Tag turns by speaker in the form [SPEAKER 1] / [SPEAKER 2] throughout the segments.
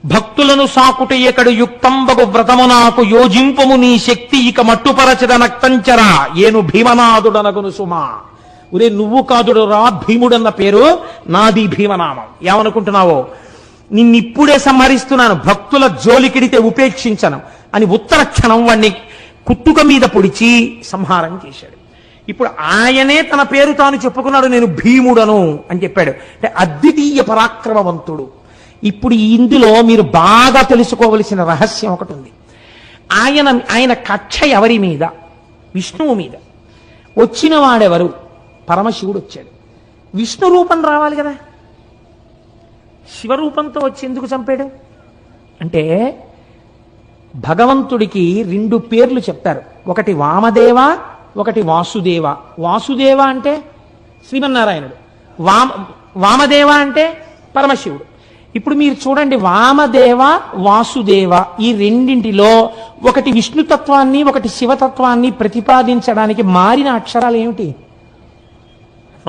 [SPEAKER 1] భక్తులను సాకుట ఎకడు యుక్తంబగు వ్రతము నాకు యోజింపము నీ శక్తి ఇక మట్టుపరచద నక్తంచర ఏను భీమనాథుడనగును సుమా. ఒరే నువ్వు కాదుడు రా భీముడన్న పేరు, నాది భీమనామం. ఏమనుకుంటున్నావో? నిన్నిప్పుడే సంహరిస్తున్నాను, భక్తుల జోలికిడితే ఉపేక్షించను అని ఉత్తర క్షణం వాణ్ణి కుట్టుక మీద పొడిచి సంహారం చేశాడు. ఇప్పుడు ఆయనే తన పేరు తాను చెప్పుకున్నాడు, నేను భీముడను అని చెప్పాడు. అంటే అద్వితీయ పరాక్రమవంతుడు. ఇప్పుడు ఇందులో మీరు బాగా తెలుసుకోవలసిన రహస్యం ఒకటి ఉంది. ఆయన కక్ష ఎవరి మీద? విష్ణువు మీద. వచ్చిన వాడెవరు? పరమశివుడు వచ్చాడు. విష్ణు రూపం రావాలి కదా, శివరూపంతో వచ్చి ఎందుకు చంపాడు అంటే, భగవంతుడికి 2 పేర్లు చెప్తారు. ఒకటి వామదేవ, ఒకటి వాసుదేవ. వాసుదేవ అంటే శ్రీమన్నారాయణుడు, వామదేవ అంటే పరమశివుడు. ఇప్పుడు మీరు చూడండి, వామదేవ వాసుదేవ ఈ రెండింటిలో ఒకటి విష్ణుతత్వాన్ని ఒకటి శివతత్వాన్ని ప్రతిపాదించడానికి మారిన అక్షరాలు ఏమిటి?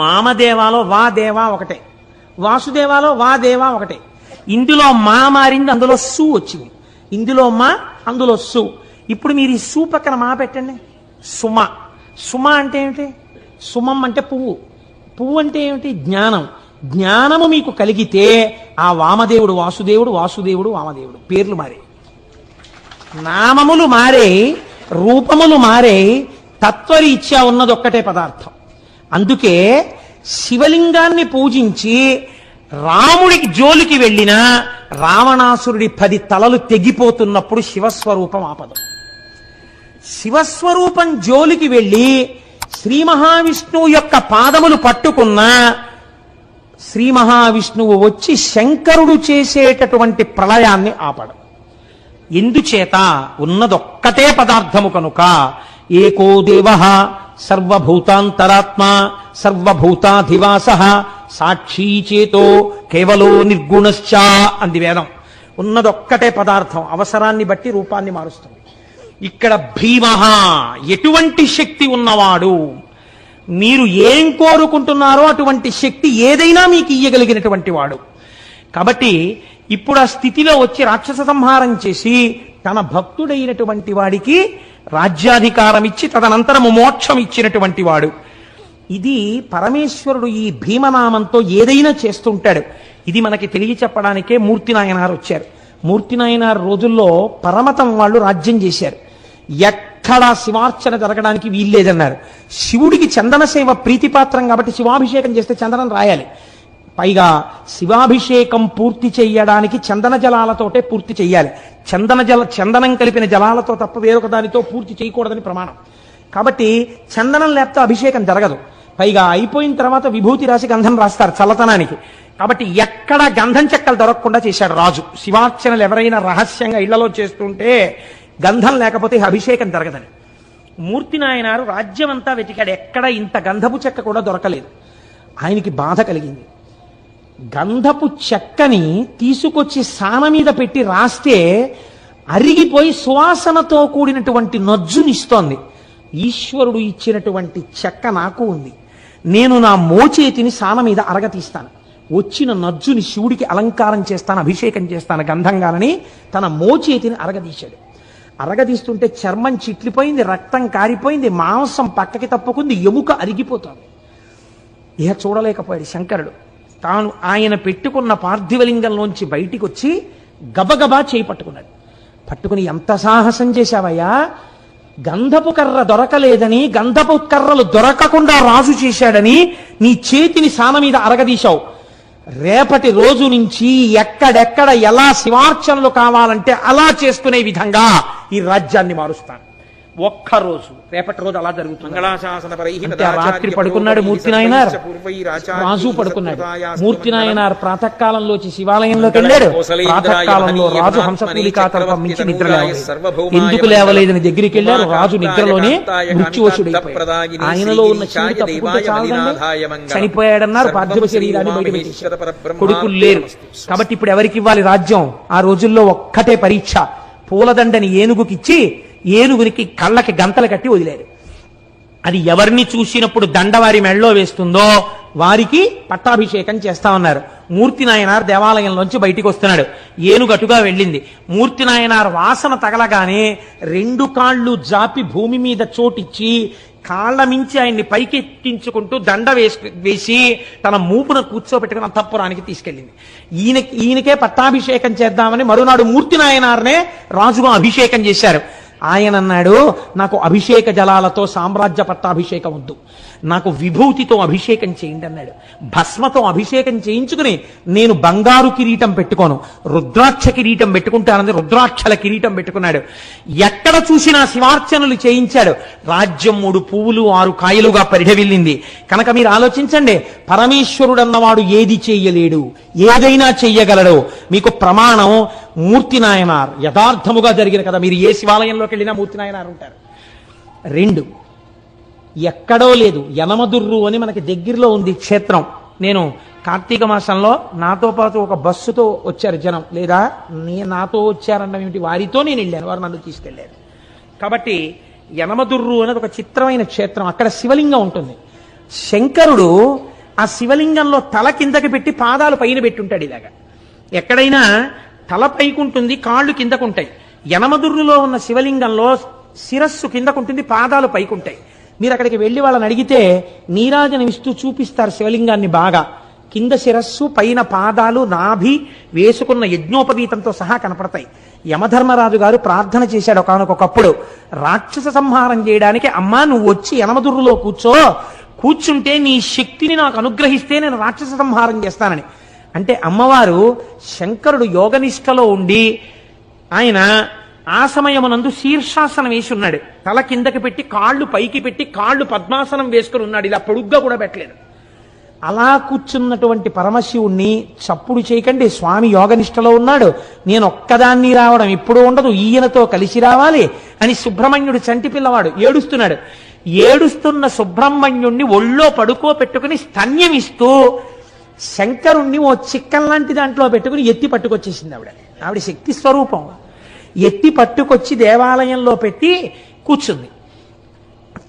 [SPEAKER 1] వామదేవాలో వా దేవ ఒకటే, వాసుదేవాలో వా దేవ ఒకటే. ఇందులో మా మారింది, అందులో సు వచ్చింది. ఇందులో మా, అందులో సు. ఇప్పుడు మీరు ఈ సు పక్కన మా పెట్టండి, సుమ. సుమ అంటే ఏమిటి? సుమం అంటే పువ్వు. పువ్వు అంటే ఏమిటి? జ్ఞానం. జ్ఞానము మీకు కలిగితే ఆ వామదేవుడు వాసుదేవుడు, వాసుదేవుడు వామదేవుడు. పేర్లు మారే, నామములు మారే, రూపములు మారే, తత్వరీత్యా ఉన్నది ఒక్కటే పదార్థం. అందుకే శివలింగాన్ని పూజించి రాముడికి జోలికి వెళ్ళిన రావణాసురుడి 10 తలలు తెగిపోతున్నప్పుడు శివస్వరూపం ఆపదు. శివస్వరూపం జోలికి వెళ్ళి శ్రీ మహావిష్ణువు యొక్క పాదములు పట్టుకున్న శ్రీ మహావిష్ణువు వచ్చి శంకరుడు చేసేటటువంటి ప్రళయాన్ని ఆపడం. ఎందుచేత? ఉన్నదొక్కటే పదార్థము కనుక. ఏకో దేవః సర్వభూతాంతరాత్మ సర్వభూతాధివాసః సాక్షీ చేతో కేవలో నిర్గుణశ్చ అంది వేదం. ఉన్నదొక్కటే పదార్థం, అవసరాన్ని బట్టి రూపాన్ని మారుస్తుంది. ఇక్కడ భీమః ఎటువంటి శక్తి ఉన్నవాడు, మీరు ఏం కోరుకుంటున్నారో అటువంటి శక్తి ఏదైనా మీకు ఇయ్యగలిగినటువంటి వాడు. కాబట్టి ఇప్పుడు ఆ స్థితిలో వచ్చి రాక్షస సంహారం చేసి తన భక్తుడైనటువంటి వాడికి రాజ్యాధికారం ఇచ్చి తదనంతరము మోక్షం ఇచ్చినటువంటి వాడు. ఇది పరమేశ్వరుడు ఈ భీమనామంతో ఏదైనా చేస్తుంటాడు. ఇది మనకి తెలియచెప్పడానికే మూర్తి నాయనారు వచ్చారు. మూర్తి నాయనారు రోజుల్లో పరమతం వాళ్ళు రాజ్యం చేశారు. ఎక్కడా శివార్చన జరగడానికి వీల్లేదన్నారు. శివుడికి చందన సేవ ప్రీతిపాత్రం కాబట్టి శివాభిషేకం చేస్తే చందనం రాయాలి. పైగా శివాభిషేకం పూర్తి చెయ్యడానికి చందన జలాలతోటే పూర్తి చెయ్యాలి. చందనం కలిపిన జలాలతో తప్ప వేరొక దానితో పూర్తి చేయకూడదని ప్రమాణం. కాబట్టి చందనం లేకపోతే అభిషేకం జరగదు. పైగా అయిపోయిన తర్వాత విభూతి రాసి గంధం రాస్తారు చల్లతనానికి. కాబట్టి ఎక్కడ గంధం చెక్కలు దొరకకుండా చేశాడు రాజు. శివార్చనలు ఎవరైనా రహస్యంగా ఇళ్లలో చేస్తుంటే గంధం లేకపోతే అభిషేకం జరగదని. మూర్తి నాయనారు రాజ్యం అంతా వెతికాడు, ఎక్కడ ఇంత గంధపు చెక్క కూడా దొరకలేదు. ఆయనకి బాధ కలిగింది. గంధపు చెక్కని తీసుకొచ్చి సాన మీద పెట్టి రాస్తే అరిగిపోయి సువాసనతో కూడినటువంటి నజ్జునిస్తోంది. ఈశ్వరుడు ఇచ్చినటువంటి చెక్క నాకు ఉంది, నేను నా మోచేతిని సాన మీద అరగతీస్తాను, వచ్చిన నజ్జుని శివుడికి అలంకారం చేస్తాను, అభిషేకం చేస్తాను గంధంగాలని తన మోచేతిని అరగదీశాడు. అరగదీస్తుంటే చర్మం చిట్లిపోయింది, రక్తం కారిపోయింది, మాంసం పక్కకి తప్పుకుంది, ఎముక అరిగిపోతుంది. ఇహ చూడలేకపోయాడు శంకరుడు. తాను ఆయన పెట్టుకున్న పార్థివలింగంలోంచి బయటికి వచ్చి గబగబా చేయి పట్టుకున్నాడు. పట్టుకుని, ఎంత సాహసం చేశావయ్యా, గంధపు కర్ర దొరకలేదని, గంధపు కర్రలు దొరకకుండా రాజు చేశాడని నీ చేతిని సాన మీద అరగదీశావు. రేపటి రోజు నుంచి ఎక్కడెక్కడ ఎలా శివార్చనలు కావాలంటే అలా చేసుకునే విధంగా ఈ రాజ్యాన్ని మారుస్తాను. ఒక్కరోజు, రేపటి రోజు అలా జరుగుతుంది. అంటే రాత్రి పడుకున్నాడు మూర్తి నాయనార్, రాజు పడుకున్నాడు. మూర్తి నాయనార్ ప్రాతకాలంలో శివాలయంలోకి వెళ్ళాడు. ప్రాతకాలంలో రాజు హంసతూలికా తల్పం మించి నిద్ర లేవలేదు. ఎందుకు లేవలేదని దగ్గరికి వెళ్ళారు. రాజు నిద్రలోనే మృత్యువశుడైపోయాడు. ఆయనలో ఉన్న శివుడు తప్పుకుంటే చాలదండి, చనిపోయాడన్నారు. పార్థివ శరీరాన్ని బయట పెట్టేశారు. కొడుకులు లేరు కాబట్టి ఇప్పుడు ఎవరికి ఇవ్వాలి రాజ్యం? ఆ రోజుల్లో ఒక్కటే పరీక్ష. పూలదండని ఏనుగుకిచ్చి ఏనుగునికి కళ్ళకి గంతలు కట్టి వదిలేరు. అది ఎవరిని చూసినప్పుడు దండవారి మెళ్ళలో వేస్తుందో వారికి పట్టాభిషేకం చేస్తామన్నారు. మూర్తి నాయనార్ దేవాలయంలోంచి బయటికి వస్తున్నాడు. ఏనుగటుగా వెళ్ళింది. మూర్తి నాయనార్ వాసన తగలగానే 2 కాళ్ళు జాపి భూమి మీద చోటిచ్చి కాళ్ల మించి ఆయన్ని పైకెత్తించుకుంటూ దండ వేసి తన మూపున కూర్చోబెట్టుకుని అంతఃపురానికి తీసుకెళ్ళింది. ఈయనకే పట్టాభిషేకం చేద్దామని మరునాడు మూర్తి నాయనార్నే రాజుగా అభిషేకం చేశారు. ఆయన అన్నాడు, నాకు అభిషేక జలాలతో సామ్రాజ్య పట్టాభిషేకం వద్దు, నాకు విభూతితో అభిషేకం చేయండి అన్నాడు. భస్మతో అభిషేకం చేయించుకుని నేను బంగారు కిరీటం పెట్టుకోను, రుద్రాక్ష కిరీటం పెట్టుకుంటానని రుద్రాక్షల కిరీటం పెట్టుకున్నాడు. ఎక్కడ చూసినా శివార్చనలు చేయించాడు. రాజ్యం 3 పువ్వులు 6 కాయలుగా పరిఢవిల్లింది. కనుక మీరు ఆలోచించండి, పరమేశ్వరుడు అన్నవాడు ఏది చెయ్యలేడు, ఏదైనా చెయ్యగలడు. మీకు ప్రమాణం మూర్తి నాయనార్. యథార్థముగా జరిగిన కదా, మీరు ఏ శివాలయంలోకి వెళ్ళినా మూర్తి నాయనార్ ఉంటారు. 2 ఎక్కడో లేదు, యనమదుర్రు అని మనకి దగ్గరలో ఉంది క్షేత్రం. నేను కార్తీక మాసంలో నాతో పాటు ఒక బస్సుతో వచ్చారు జనం, లేదా నాతో వచ్చారన్న ఏమిటి, వారితో నేను వెళ్ళాను, వారు నన్ను తీసుకెళ్లారు. కాబట్టి యనమదుర్రు అనేది ఒక చిత్రమైన క్షేత్రం. అక్కడ శివలింగం ఉంటుంది. శంకరుడు ఆ శివలింగంలో తల కిందకి పెట్టి పాదాలు పైన పెట్టుంటాడు. ఇలాగా ఎక్కడైనా తల పైకుంటుంది, కాళ్ళు కిందకుంటాయి. యనమదుర్రులో ఉన్న శివలింగంలో శిరస్సు కిందకుంటుంది, పాదాలు పైకుంటాయి. మీరు అక్కడికి వెళ్ళి వాళ్ళని అడిగితే నీరాజనం ఇస్తూ చూపిస్తారు శివలింగాన్ని. బాగా కింద శిరస్సు, పైన పాదాలు, నాభి, వేసుకున్న యజ్ఞోపవీతంతో సహా కనపడతాయి. యమధర్మరాజు గారు ప్రార్థన చేశాడు ఒకానొకప్పుడు, రాక్షస సంహారం చేయడానికి అమ్మా నువ్వు వచ్చి యనమదుర్రులో కూర్చుంటే నీ శక్తిని నాకు అనుగ్రహిస్తే నేను రాక్షస సంహారం చేస్తానని. అంటే అమ్మవారు శంకరుడు యోగనిష్టలో ఉండి ఆయన ఆ సమయమునందు శీర్షాసనం వేసి ఉన్నాడు. తల కిందకి పెట్టి కాళ్ళు పైకి పెట్టి కాళ్ళు పద్మాసనం వేసుకుని ఉన్నాడు. ఇలా పొడుగ్గా కూడా పెట్టలేదు. అలా కూర్చున్నటువంటి పరమశివుణ్ణి చప్పుడు చేయకండి, స్వామి యోగనిష్టలో ఉన్నాడు, నేను ఒక్కదాన్ని రావడం ఇప్పుడు ఉండదు, ఈయనతో కలిసి రావాలి అని సుబ్రహ్మణ్యుడు చంటి పిల్లవాడు ఏడుస్తున్నాడు. ఏడుస్తున్న సుబ్రహ్మణ్యుణ్ణి ఒళ్ళో పడుకోపెట్టుకుని స్తన్యమిస్తూ శంకరుణ్ణి ఓ చిక్కం లాంటి దాంట్లో పెట్టుకుని ఎత్తి పట్టుకొచ్చేసింది ఆవిడ శక్తి స్వరూపం. ఎత్తి పట్టుకొచ్చి దేవాలయంలో పెట్టి కూర్చుంది.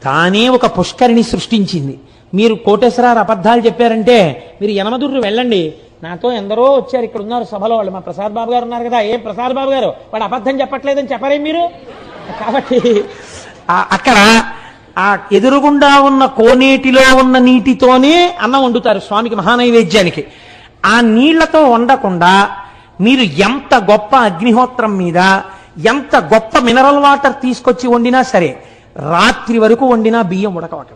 [SPEAKER 1] తానే ఒక పుష్కరిణి సృష్టించింది. మీరు కోటేశ్వరారు అబద్ధాలు చెప్పారంటే మీరు యనమదుర్రు వెళ్ళండి, నాతో ఎందరో వచ్చారు, ఇక్కడ ఉన్నారు సభలో వాళ్ళు, మా ప్రసాద్ బాబు గారు ఉన్నారు కదా, ఏం ప్రసాద్ బాబు గారు వాడు అబద్ధం చెప్పట్లేదని చెప్పరేం మీరు. కాబట్టి అక్కడ ఆ ఎదురుగుండా ఉన్న కోనేటిలో ఉన్న నీటితోనే అన్నం వండుతారు స్వామికి మహానైవేద్యానికి. ఆ నీళ్లతో వండకుండా మీరు ఎంత గొప్ప అగ్నిహోత్రం మీద ఎంత గొప్ప మినరల్ వాటర్ తీసుకొచ్చి వండినా సరే రాత్రి వరకు వండినా బియ్యం ఉడకవట.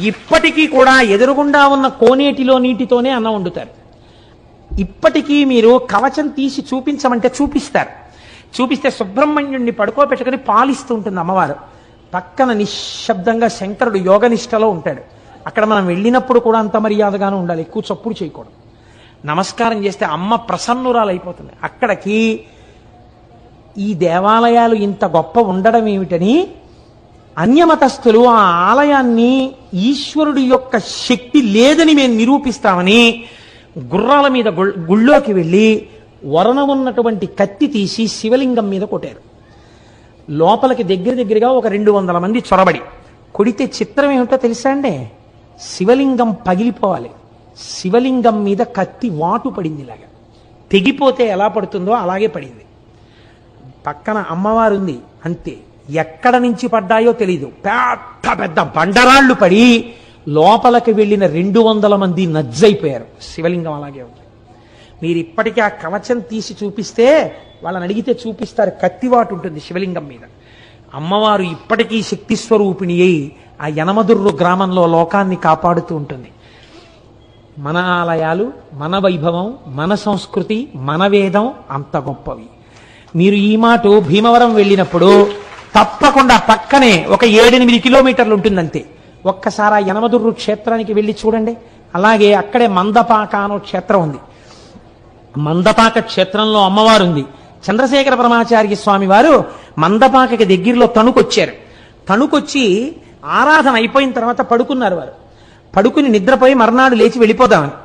[SPEAKER 1] ఇప్పటికీ కూడా ఎదురుగుండా ఉన్న కోనేటిలో నీటితోనే అన్నం వండుతారు. ఇప్పటికీ మీరు కవచం తీసి చూపించమంటే చూపిస్తారు. చూపిస్తే సుబ్రహ్మణ్యుణ్ణి పడుకోబెట్టుకుని పాలిస్తూ ఉంటుంది అమ్మవారు. పక్కన నిశ్శబ్దంగా శంకరుడు యోగనిష్టలో ఉంటాడు. అక్కడ మనం వెళ్ళినప్పుడు కూడా అంత మర్యాదగానే ఉండాలి, ఎక్కువ చప్పుడు చేయకూడదు. నమస్కారం చేస్తే అమ్మ ప్రసన్నురాలైపోతుంది. అక్కడికి ఈ దేవాలయాలు ఇంత గొప్ప ఉండడం ఏమిటని అన్యమతస్థులు ఆ ఆలయాన్ని ఈశ్వరుడి యొక్క శక్తి లేదని మేము నిరూపిస్తామని గుర్రాల మీద గుళ్ళోకి వెళ్ళి వరణ ఉన్నటువంటి కత్తి తీసి శివలింగం మీద కొట్టారు. లోపలికి దగ్గరగా ఒక 200 మంది చొరబడి కొడితే చిత్రం ఏమిటో తెలుసా అండి, శివలింగం పగిలిపోవాలి. శివలింగం మీద కత్తి వాటు పడింది. ఇలాగా తెగిపోతే ఎలా పడుతుందో అలాగే పడింది. పక్కన అమ్మవారు ఉంది, అంతే. ఎక్కడ నుంచి పడ్డాయో తెలీదు, పెద్ద పెద్ద బండరాళ్లు పడి లోపలికి వెళ్ళిన 200 మంది నజ్జైపోయారు. శివలింగం అలాగే ఉంది. మీరు ఇప్పటికీ ఆ కవచం తీసి చూపిస్తే వాళ్ళని అడిగితే చూపిస్తారు, కత్తివాటు ఉంటుంది శివలింగం మీద. అమ్మవారు ఇప్పటికీ శక్తి స్వరూపిణి అయి ఆ యనమదుర్రు గ్రామంలో లోకాన్ని కాపాడుతూ ఉంటుంది. మన ఆలయాలు, మన వైభవం, మన సంస్కృతి, మన వేదం అంత గొప్పవి. మీరు ఈ మాట భీమవరం వెళ్ళినప్పుడు తప్పకుండా పక్కనే ఒక 7-8 కిలోమీటర్లు ఉంటుందంతే. ఒక్కసారి ఆ యనమదుర్రు క్షేత్రానికి వెళ్ళి చూడండి. అలాగే అక్కడే మందపాక అనో క్షేత్రం ఉంది. మందపాక క్షేత్రంలో అమ్మవారు ఉంది. చంద్రశేఖర పరమాచార్య స్వామి వారు మందపాకకి దగ్గరలో తణుకొచ్చారు. తణుకొచ్చి ఆరాధన అయిపోయిన తర్వాత పడుకున్నారు. వారు పడుకుని నిద్రపోయి మర్నాడు లేచి వెళ్ళిపోదామని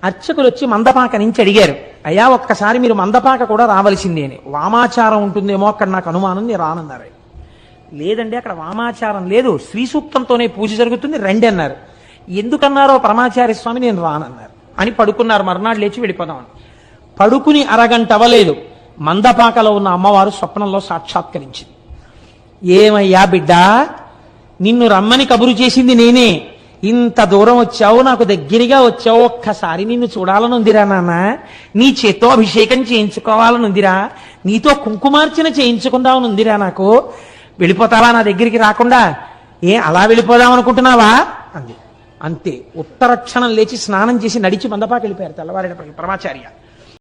[SPEAKER 1] అర్చకులు వచ్చి మందపాక నుంచి అడిగారు, అయ్యా ఒక్కసారి మీరు మందపాక కూడా రావలసిందే అని. వామాచారం ఉంటుందేమో అక్కడ నాకు అనుమానం, నేను రానన్నారు. లేదండి అక్కడ వామాచారం లేదు, శ్రీ సూక్తంతోనే పూజ జరుగుతుంది, రండి అన్నారు. ఎందుకన్నారో పరమాచార్య స్వామి నేను రానన్నారు అని పడుకున్నారు. మర్నాడు లేచి వెళ్ళిపోదామని పడుకుని అరగంట అవ్వలేదు, మందపాకలో ఉన్న అమ్మవారు స్వప్నంలో సాక్షాత్కరించింది. ఏమయ్యా బిడ్డ, నిన్ను రమ్మని కబురు చేసింది నేనే, ఇంత దూరం వచ్చావు, నాకు దగ్గరగా వచ్చావు, ఒక్కసారి నిన్ను చూడాలనుందిరా నాన్న, నీ చేత్తో అభిషేకం చేయించుకోవాలనుందిరా, నీతో కుంకుమార్చన చేయించుకుందామనుందిరా, నాకు వెళ్ళిపోతావా నా దగ్గరికి రాకుండా? అలా వెళ్ళిపోదాం అనుకుంటున్నావా అంది. అంతే, ఉత్తరక్షణం లేచి స్నానం చేసి నడిచి మందపాకి వెళ్ళిపోయారు తెల్లవారేటప్పటికి పరమాచార్య.